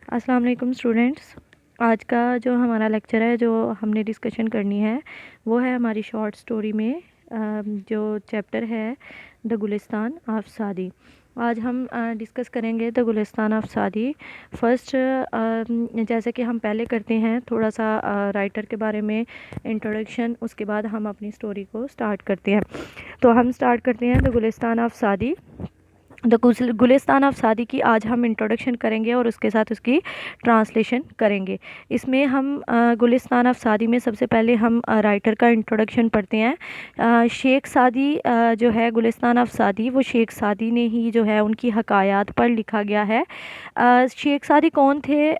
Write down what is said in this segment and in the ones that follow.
अस्सलाम वालेकुम स्टूडेंट्स। आज का जो हमारा लेक्चर है, जो हमने डिस्कशन करनी है, वो है हमारी शॉर्ट स्टोरी में जो चैप्टर है द गुलिस्तान ऑफ सादी। आज हम डिस्कस करेंगे द गुलिस्तान ऑफ सादी। फर्स्ट जैसे कि हम पहले करते हैं, थोड़ा सा राइटर के बारे में इंट्रोडक्शन, उसके बाद हम अपनी स्टोरी को स्टार्ट करते हैं। तो हम स्टार्ट करते हैं द गुलिस्तान ऑफ सादी। द गुलिस्तान ऑफ सादी की आज हम इंट्रोडक्शन करेंगे और उसके साथ उसकी ट्रांसलेशन करेंगे। इसमें हम गुलिस्तान ऑफ सादी में सबसे पहले हम राइटर का इंट्रोडक्शन पढ़ते हैं। शेख सादी जो है गुलिस्तान ऑफ सादी, वो शेख सादी ने ही जो है उनकी हकायात पर लिखा गया है। शेख सादी कौन थे?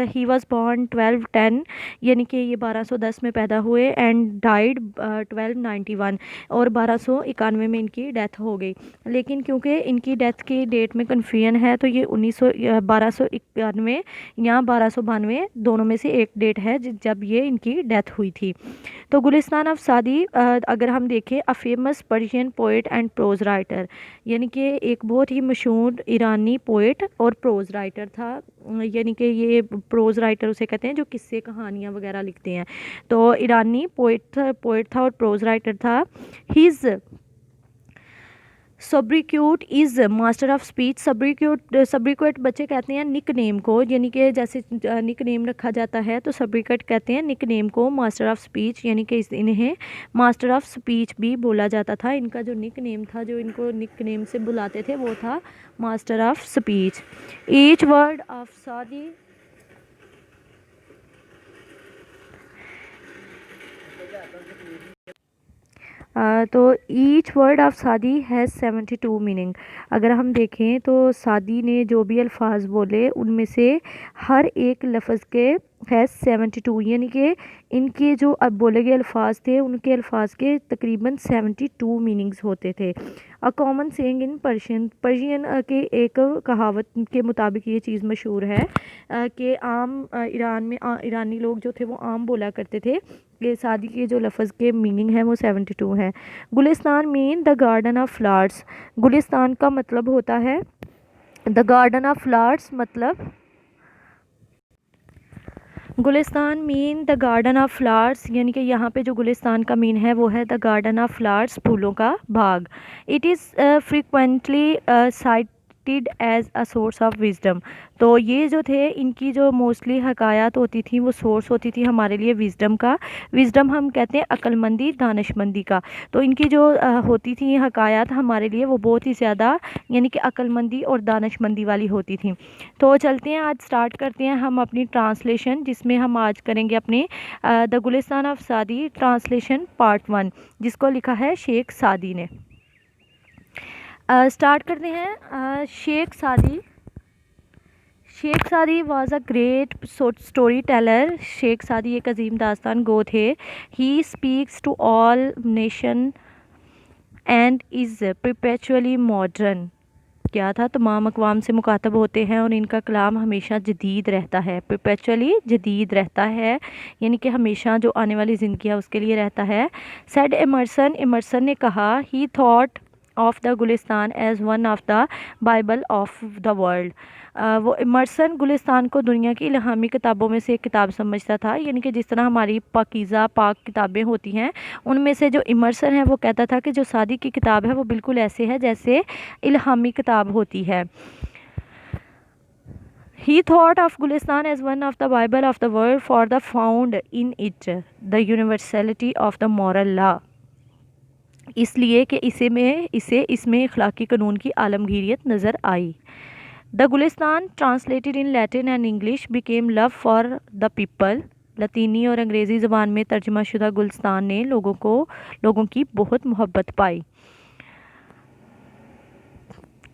ही वाज बॉर्न 1210, यानी कि ये 1210 में पैदा हुए, एंड डाइड 1291, और 1291 में इनकी डेथ हो गई। लेकिन क्योंकि इनकी डेथ की डेट में कन्फ्यूजन है, तो ये 1291 या 1292 दोनों में से एक डेट है जब ये इनकी डेथ हुई थी। तो गुलिस्तान ऑफ सादी अगर हम देखें, a famous Persian poet and pros writer, यानी कि एक बहुत ही मशहूर ईरानी पोइट और प्रोज राइटर था। यानी कि ये प्रोज राइटर उसे कहते हैं जो किस्से कहानियाँ वगैरह लिखते हैं। तो ईरानी पोइट था और प्रोज राइटर था। His sobriquet is master of speech. Sobriquet बच्चे कहते हैं निक नेम को, यानी कि जैसे निक नेम रखा जाता है, तो सब्रिक्यूट कहते हैं निक नेम को मास्टर ऑफ स्पीच, यानी कि इन्हें मास्टर ऑफ स्पीच भी बोला जाता था। इनका जो निक नेम था, जो इनको निक नेम से बुलाते थे, वो था master of speech. Each word of सादी तो ईच वर्ड ऑफ सादी हैज़ 72 मीनिंग। अगर हम देखें तो सादी ने जो भी अल्फाज बोले, उनमें से हर एक लफ्ज़ के हैज़ 72, यानी कि इनके जो अब बोले गए अल्फाज थे, उनके अल्फाज के तकरीबन 72 मीनिंग्स होते थे। A common saying in Persian के एक कहावत के मुताबिक ये चीज़ मशहूर है कि आम ईरान में ईरानी लोग जो थे वो आम बोला करते थे कि सादी के जो लफ्ज़ के मीनिंग है वो 72 है। Gulistan mean the garden of flowers. Gulistan का मतलब होता है द गार्डन ऑफ फ्लावर्स, मतलब Gulistan mean the garden of flowers, यानी कि यहाँ पे जो गुलिस्तान का मीन है वो है द गार्डन ऑफ फ्लावर्स, फूलों का बाग। It is frequently cited as a source of wisdom. तो ये जो थे, इनकी जो मोस्टली हकायात होती थी, वो सोर्स होती थी हमारे लिए विजडम का। विजडम हम कहते हैं अक्लमंदी, दानिशमंदी का। तो इनकी जो होती थी हकायात हमारे लिए, वो बहुत ही ज़्यादा यानी कि अक्लमंदी और दानिशमंदी वाली होती थी। तो चलते हैं, आज स्टार्ट करते हैं हम अपनी ट्रांसलेशन, जिसमें हम आज करेंगे अपने द गुलिस्तान ऑफ सादी ट्रांसलेशन पार्ट 1, जिसको लिखा है शेख सादी ने। स्टार्ट करते हैं। Sheikh Saadi was a great story teller. Sheikh Saadi एक अजीम दास्तान गो थे। He speaks to all nation and is perpetually modern. क्या था? तमाम अक़वाम से मुखातब होते हैं और इनका कलाम हमेशा जदीद रहता है। परपेचुअली जदीद रहता है, यानी कि हमेशा जो आने वाली ज़िंदगी है उसके लिए रहता है। सेड इमर्सन ने कहा, he thought of the Gulistan as one of the Bible of the world. वो इमर्सन गुलिस्तान को दुनिया की इल्हामी किताबों में से एक किताब समझता था, यानी कि जिस तरह हमारी पाकीज़ा पाक किताबें होती हैं, उनमें से जो इमर्सन है वो कहता था कि जो सादी की किताब है वो बिल्कुल ऐसे है जैसे इल्हामी किताब होती है। He thought of Gulistan as one of the Bible of the world, for the found in it the universality of the moral law। इसलिए कि इसे इसमें इखलाकी कानून की आलमगीरियत नज़र आई। The Gulistan translated in Latin and English became love for the people. लतीनी और अंग्रेज़ी ज़बान में तर्जमा शुदा गुलिस्तान ने लोगों की बहुत मोहब्बत पाई।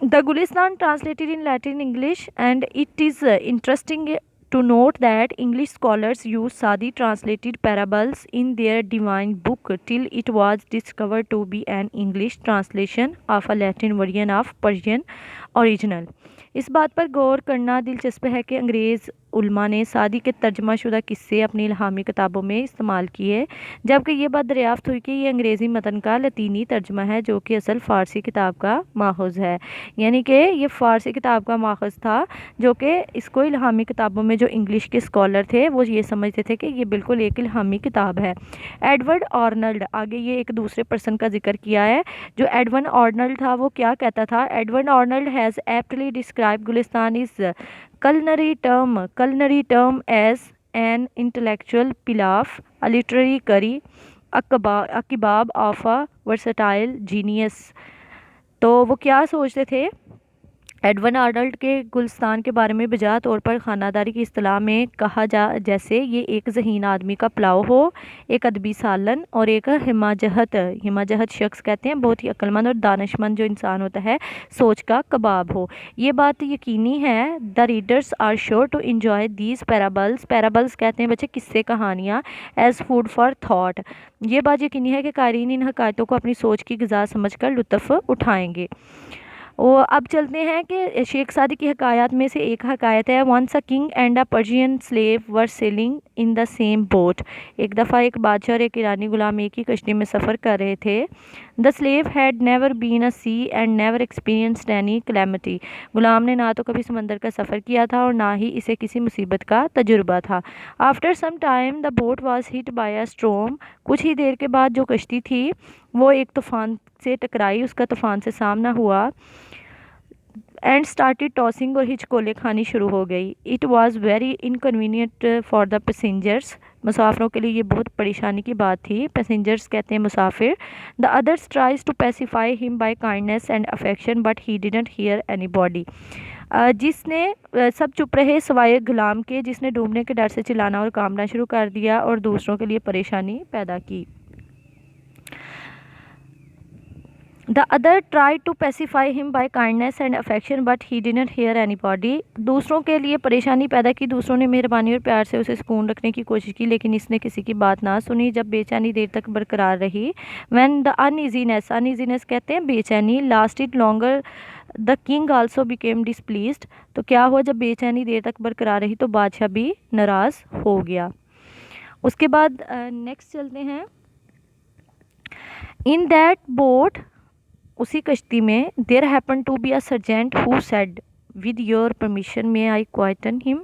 The Gulistan translated in Latin English, and it is interesting to note that English scholars use Sadi translated parables in their divine book till it was discovered to be an English translation of a Latin version of Persian original। इस बात पर गौर करना दिलचस्प है कि अंग्रेज़ उलमा ने सादी के तर्जमाशुदा किस्से अपनी इल्हामी किताबों में इस्तेमाल किए, जबकि ये बात दरियाफ्त हुई कि ये अंग्रेज़ी मतन का लतीनी तर्जमा है जो कि असल फ़ारसी किताब का माखुज़ है। यानी कि ये फ़ारसी किताब का माखुज़ था, जो कि इसको इल्हामी किताबों में जो इंग्लिश के स्कॉलर थे वो ये समझते थे कि ये बिल्कुल एक इल्हामी किताब है। एडवर्ड आर्नल्ड, आगे ये एक दूसरे पर्सन का जिक्र किया है। जो एडवर्ड आर्नल्ड था वो क्या कहता था? Edward Arnold has aptly describe Gulistan is culinary term as an intellectual pilaf, a literary curry, a kebab of a versatile genius। तो वो क्या सोचते थे? एडवर्ड आर्नल्ड के गुलिस्तान के बारे में बजा तौर पर खानादारी की इस्तिलाह में कहा जा जैसे ये एक ज़हीन आदमी का पुलाव हो, एक अदबी सालन और एक हिमाजहत शख्स कहते हैं बहुत ही अक्लमंद और दानिशमंद जो इंसान होता है, सोच का कबाब हो। ये बात यकीनी है। The readers are sure to enjoy these parables कहते हैं बच्चे किस्से कहानियाँ, एज फूड फॉर थाट। ये बात यकीनी है कि कारीन इन हकायतों को अपनी सोच की ग़िज़ा समझकर लुत्फ़ उठाएंगे। वो अब चलते हैं कि शेख सादी की हकायत में से एक हकायत है, once a king and a Persian slave were sailing in the same boat. एक दफ़ा एक बादशाह और एक ईरानी गुलाम एक ही कश्ती में सफ़र कर रहे थे। The slave had never been a sea and never experienced any calamity. गुलाम ने ना तो कभी समंदर का सफ़र किया था और ना ही इसे किसी मुसीबत का तजुर्बा था। After some time the boat was hit by a storm. कुछ ही देर के बाद जो कश्ती थी वो एक तूफ़ान से टकराई, उसका तूफ़ान से सामना हुआ। एंड स्टार्टेड टॉसिंग, और हिचकोले खानी शुरू हो गई। It was very inconvenient for the passengers. मुसाफिरों के लिए ये बहुत परेशानी की बात थी। पैसेंजर्स कहते हैं मुसाफिर। The others tries to pacify him by kindness and affection but he didn't hear anybody. जिसने सब चुप रहे सिवाय गुलाम के, जिसने डूबने के डर से चिल्लाना और कांपना शुरू कर दिया और दूसरों के लिए परेशानी पैदा की। The other tried to pacify him by kindness and affection but he didn't hear anybody। दूसरों के लिए परेशानी पैदा की, दूसरों ने मेहरबानी और प्यार से उसे सुकून रखने की कोशिश की लेकिन इसने किसी की बात ना सुनी। जब बेचैनी देर तक बरकरार रही, when the uneasiness कहते हैं बेचैनी, lasted longer the king also became displeased। तो क्या हुआ? जब बेचैनी देर तक बरकरार रही तो बादशाह भी नाराज़ हो गया। उसके बाद नेक्स्ट चलते हैं। इन दैट बोट, उसी कश्ती में, there happen to be a sergeant who said with your permission may I quieten him.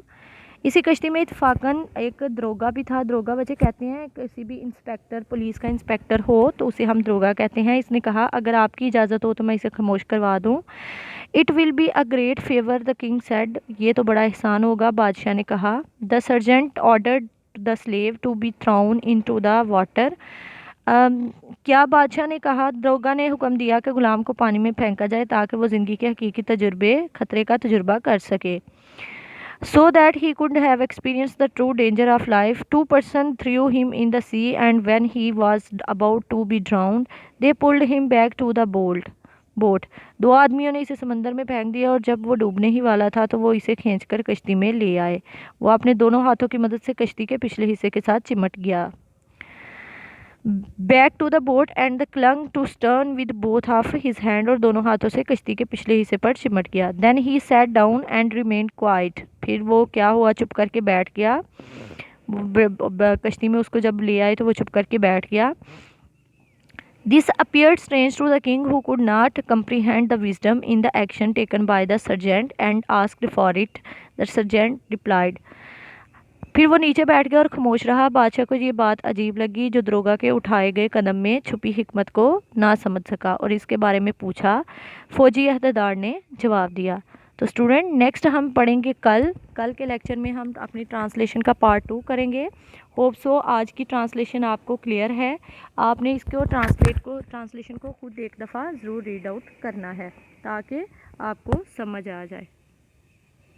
इसी कश्ती में इत्फाकन एक दरोगा भी था। दरोगा बच्चे कहते हैं किसी भी इंस्पेक्टर, पुलिस का इंस्पेक्टर हो तो उसे हम दरोगा कहते हैं। इसने कहा अगर आपकी इजाज़त हो तो मैं इसे खामोश करवा दूँ। It will be a great favour the king said. ये तो बड़ा एहसान होगा, बादशाह ने कहा। The sergeant ordered the slave to be thrown into the water. क्या बादशाह ने कहा? दरोगा ने हुक्म दिया कि गुलाम को पानी में फेंका जाए ताकि वो ज़िंदगी के हकीकी खतरे का तजुर्बा कर सके। So that he could have experience the true danger of life. Two person threw him in the sea and when he was about to be drowned they pulled him back to the boat. दो आदमियों ने इसे समंदर में फेंक दिया और जब वो डूबने ही वाला था तो वो इसे खींचकर कश्ती में ले आए। वो अपने दोनों हाथों की मदद से कश्ती के पिछले हिस्से के साथ चिमट गया back to the boat and the clung to stern with both of his hand, और दोनों हाथों से कश्ती के पिछले हिस्से पर चिमट गया। Then he sat down and remained quiet. फिर वो क्या हुआ? चुप करके बैठ गया। कश्ती में उसको जब ले आए तो वो चुप करके बैठ गया। This appeared strange to the king who could not comprehend the wisdom in the action taken by the sergeant and asked for it. The sergeant replied. फिर वो नीचे बैठ गया और खामोश रहा। बादशाह को ये बात अजीब लगी जो दरोगा के उठाए गए कदम में छुपी हिकमत को ना समझ सका और इसके बारे में पूछा। फौजी अहदेदार ने जवाब दिया। तो स्टूडेंट नेक्स्ट हम पढ़ेंगे कल के लेक्चर में हम अपनी ट्रांसलेशन का पार्ट 2 करेंगे। होप सो आज की ट्रांसलेशन आपको क्लियर है। आपने इसको ट्रांसलेशन को खुद एक दफ़ा ज़रूर रीड आउट करना है ताकि आपको समझ आ जाए।